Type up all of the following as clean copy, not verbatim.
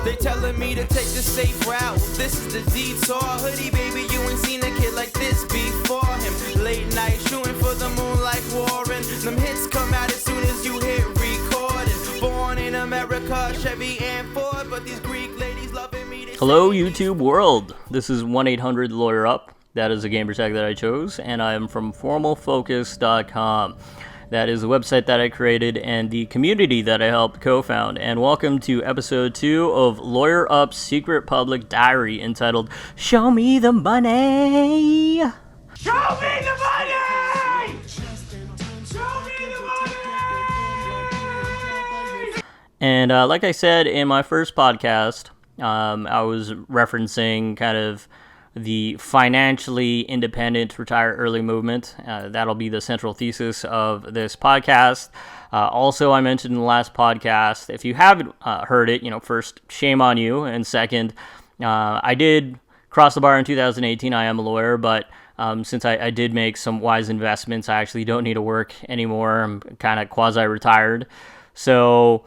They telling me to take the safe route. This is the detour. Hoodie baby, you ain't seen a kid like this before him. Late night shooting for the moon like Warren. Them hits come out as soon as you hit recording. Born in America, Chevy and Ford, but these Greek ladies loving me. Hello YouTube world. This is 1-800-LAWYER-UP. That is a gamer tag that I chose, and I am from FormalFocus.com. That is the website that I created and the community that I helped co-found. And welcome to episode 2 of Lawyer Up's secret public diary entitled Show Me the Money! Show me the money! Show me the money! And like I said in my first podcast, I was referencing kind of the financially independent retire early movement. That'll be the central thesis of this podcast. Also, I mentioned in the last podcast, if you haven't heard it, first, shame on you. And second, I did cross the bar in 2018. I am a lawyer, but since I did make some wise investments, I actually don't need to work anymore. I'm kind of quasi-retired. So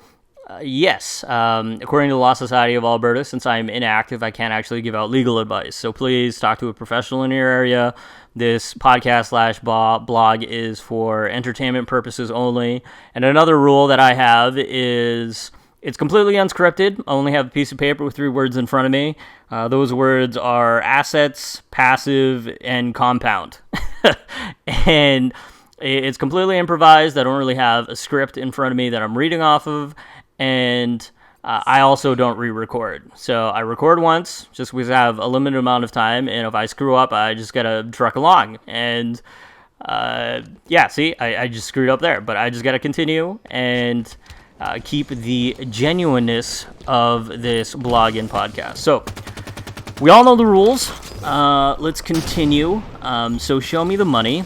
yes, according to the Law Society of Alberta, since I'm inactive, I can't actually give out legal advice. So please talk to a professional in your area. This podcast/blog is for entertainment purposes only. And another rule that I have is it's completely unscripted. I only have a piece of paper with 3 words in front of me. Those words are assets, passive, and compound. And it's completely improvised. I don't really have a script in front of me that I'm reading off of. And I also don't re-record. So I record once, just because I have a limited amount of time, and if I screw up, I just gotta truck along. And I just screwed up there, but I just gotta continue and keep the genuineness of this blog and podcast. So we all know the rules. Let's continue. So show me the money.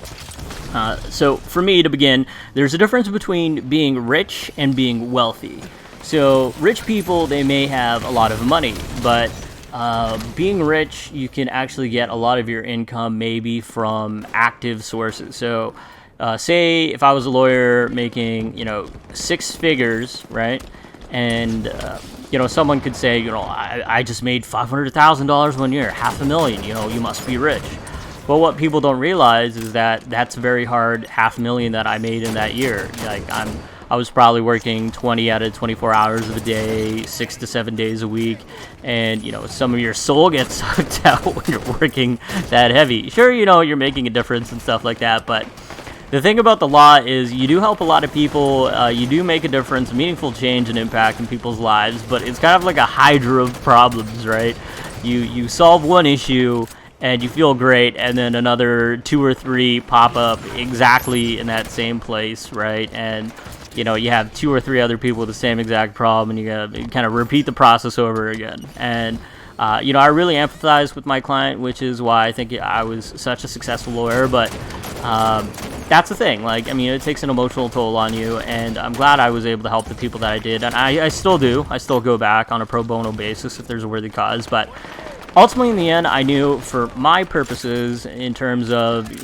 So for me, to begin, there's a difference between being rich and being wealthy. So rich people, they may have a lot of money, but being rich, you can actually get a lot of your income maybe from active sources. So say if I was a lawyer making, 6 figures, right? And, someone could say, I just made $500,000 one year, $500,000, you must be rich. But what people don't realize is that that's very hard $500,000 that I made in that year. I was probably working 20 out of 24 hours of a day, 6 to 7 days a week, and some of your soul gets sucked out when you're working that heavy. Sure, you're making a difference and stuff like that, but the thing about the law is you do help a lot of people. You do make a difference, meaningful change and impact in people's lives, but it's kind of like a hydra of problems, right? You solve one issue and you feel great, and then another 2 or 3 pop up exactly in that same place, right? And you have 2 or 3 other people with the same exact problem, and you gotta kind of repeat the process over again. And I really empathize with my client, which is why I think I was such a successful lawyer. But that's the thing. It takes an emotional toll on you, and I'm glad I was able to help the people that I did, and I still do. I still go back on a pro bono basis if there's a worthy cause, but ultimately, in the end, I knew for my purposes, in terms of,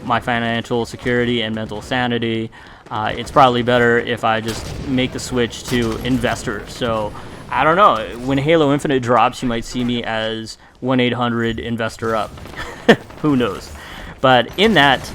my financial security and mental sanity, it's probably better if I just make the switch to investor. So, I don't know. When Halo Infinite drops, you might see me as 1-800-INVESTOR-UP. Who knows? But in that,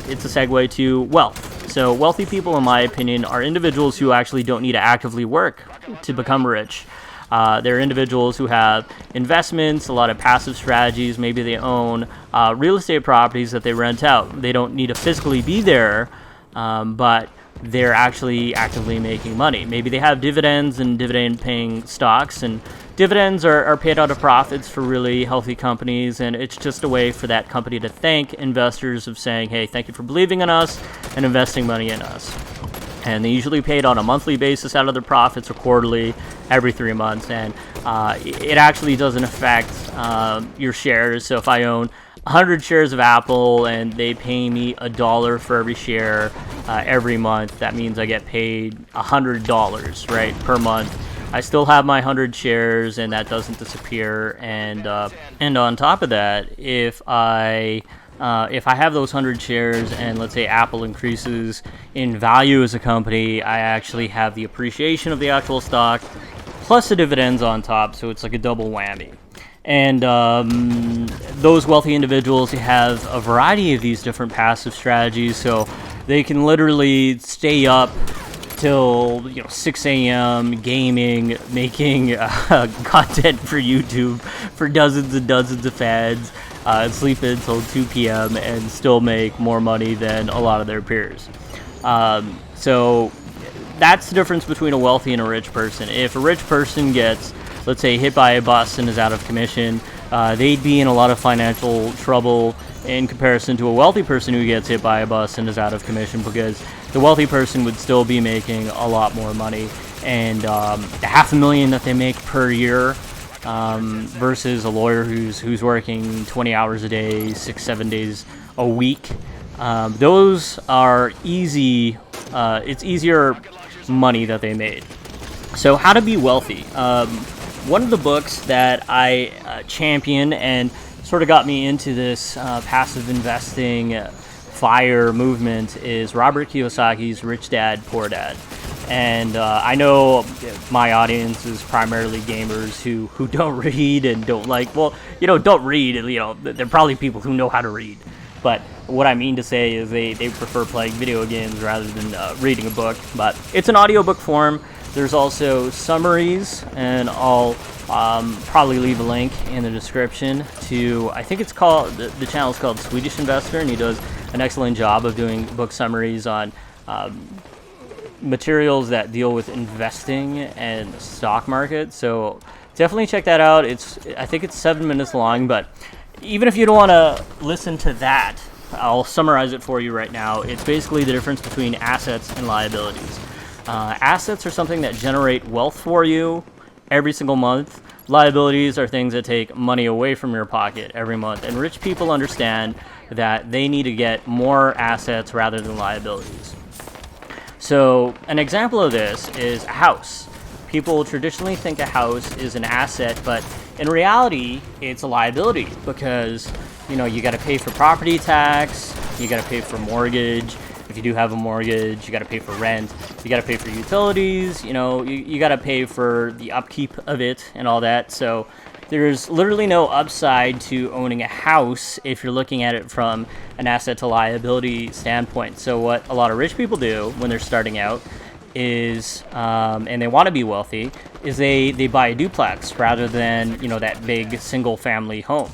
it's a segue to wealth. So, wealthy people, in my opinion, are individuals who actually don't need to actively work to become rich. They're individuals who have investments, a lot of passive strategies. Maybe they own real estate properties that they rent out. They don't need to physically be there, but they're actually actively making money. Maybe they have dividends and dividend-paying stocks, and dividends are paid out of profits for really healthy companies, and it's just a way for that company to thank investors of saying, hey, thank you for believing in us and investing money in us. And they usually paid on a monthly basis out of their profits, or quarterly, every 3 months. And it actually doesn't affect your shares. So if I own 100 shares of Apple and they pay me $1 for every share every month, that means I get paid $100, right, per month. I still have my 100 shares, and that doesn't disappear. And on top of that, if I have those 100 shares and let's say Apple increases in value as a company, I actually have the appreciation of the actual stock plus the dividends on top, so it's like a double whammy. And those wealthy individuals have a variety of these different passive strategies, so they can literally stay up till 6 a.m. gaming, making content for YouTube for dozens and dozens of fans, sleep until 2 p.m. and still make more money than a lot of their peers. So that's the difference between a wealthy and a rich person. If a rich person gets, let's say, hit by a bus and is out of commission, they'd be in a lot of financial trouble in comparison to a wealthy person who gets hit by a bus and is out of commission, because the wealthy person would still be making a lot more money. And the $500,000 that they make per year versus a lawyer who's working 20 hours a day, 6-7 days a week, those are easy. It's easier money that they made. So how to be wealthy? One of the books that I champion and sort of got me into this passive investing FIRE movement is Robert Kiyosaki's Rich Dad, Poor Dad. And I know my audience is primarily gamers who don't read and don't don't read. They're probably people who know how to read. But what I mean to say is they prefer playing video games rather than reading a book. But it's an audiobook form. There's also summaries, and I'll probably leave a link in the description to, I think it's called, the channel is called Swedish Investor, and he does an excellent job of doing book summaries on materials that deal with investing and the stock market. So definitely check that out. I think it's 7 minutes long, but even if you don't want to listen to that, I'll summarize it for you right now. It's basically the difference between assets and liabilities. Assets are something that generate wealth for you every single month. Liabilities are things that take money away from your pocket every month. And rich people understand that they need to get more assets rather than liabilities. So an example of this is a house. People traditionally think a house is an asset, but in reality, it's a liability, because you got to pay for property tax, you got to pay for mortgage. If you do have a mortgage, you got to pay for rent, you got to pay for utilities, you got to pay for the upkeep of it and all that. So there's literally no upside to owning a house if you're looking at it from an asset to liability standpoint. So what a lot of rich people do when they're starting out is, and they want to be wealthy, is they buy a duplex rather than, that big single family home.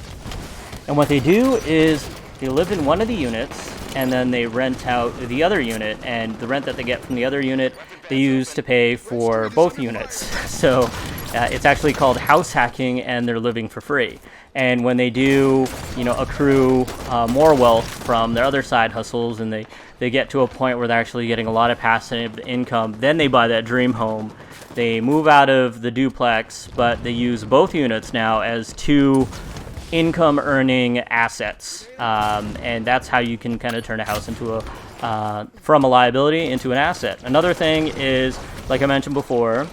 And what they do is they live in one of the units, and then they rent out the other unit, and the rent that they get from the other unit they use to pay for both units. So it's actually called house hacking, and they're living for free. And when they do, accrue more wealth from their other side hustles, and they get to a point where they're actually getting a lot of passive income, then they buy that dream home. They move out of the duplex, but they use both units now as two income earning assets, and that's how you can kind of turn a house into from a liability into an asset. Another thing is, like I mentioned before,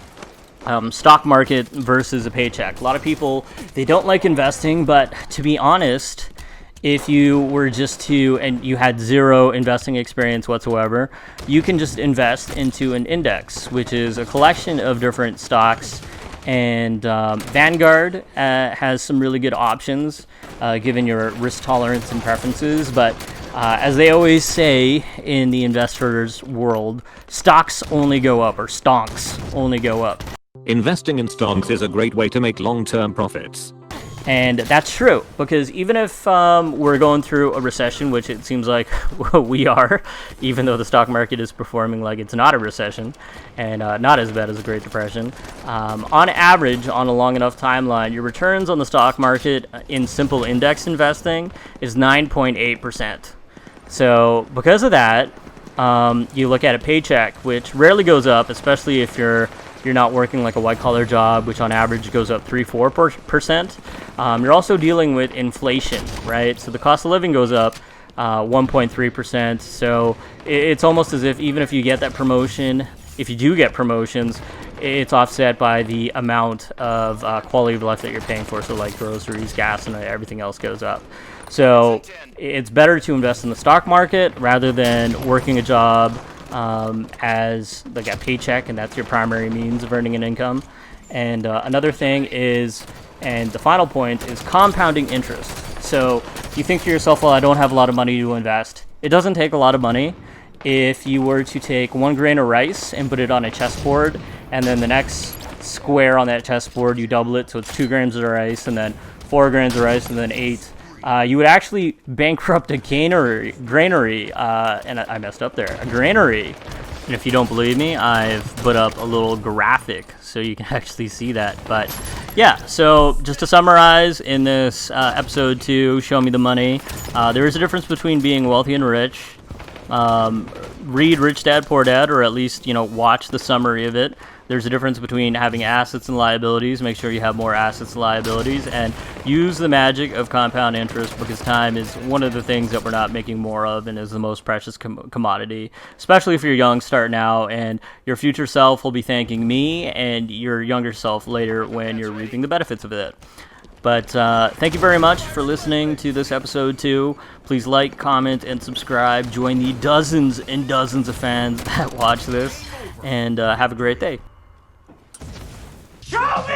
stock market versus a paycheck. A lot of people, they don't like investing, but to be honest, if you were and you had zero investing experience whatsoever, you can just invest into an index, which is a collection of different stocks. And Vanguard has some really good options given your risk tolerance and preferences. But as they always say in the investors' world, stocks only go up, or stonks only go up. Investing in stocks is a great way to make long-term profits. And that's true, because even if we're going through a recession, which it seems like we are, even though the stock market is performing like it's not a recession, and not as bad as the Great Depression, on average, on a long enough timeline, your returns on the stock market in simple index investing is 9.8%. So because of that, you look at a paycheck, which rarely goes up, especially if you're not working like a white-collar job, which on average goes up 3-4%. You're also dealing with inflation, right? So the cost of living goes up 1.3%. So it's almost as if even if you get that promotion, if you do get promotions, it's offset by the amount of quality of life that you're paying for. So like groceries, gas, and everything else goes up. So it's better to invest in the stock market rather than working a job as like a paycheck, and that's your primary means of earning an income. And another thing is, and the final point, is compounding interest. So you think to yourself, well, I don't have a lot of money to invest. It doesn't take a lot of money. If you were to take 1 grain of rice and put it on a chessboard, and then the next square on that chessboard, you double it, so it's 2 grams of rice, and then 4 grains of rice, and then 8. You would actually bankrupt a granary, and I messed up there, a granary. And if you don't believe me, I've put up a little graphic so you can actually see that. But yeah, so just to summarize in this episode 2, Show Me the Money, there is a difference between being wealthy and rich. Read Rich Dad Poor Dad, or at least, watch the summary of it. There's a difference between having assets and liabilities. Make sure you have more assets and liabilities, and use the magic of compound interest, because time is one of the things that we're not making more of and is the most precious commodity, especially if you're young starting out, and your future self will be thanking me and your younger self later when you're reaping the benefits of it. But thank you very much for listening to this episode 2. Please like, comment, and subscribe. Join the dozens and dozens of fans that watch this, and have a great day. Show me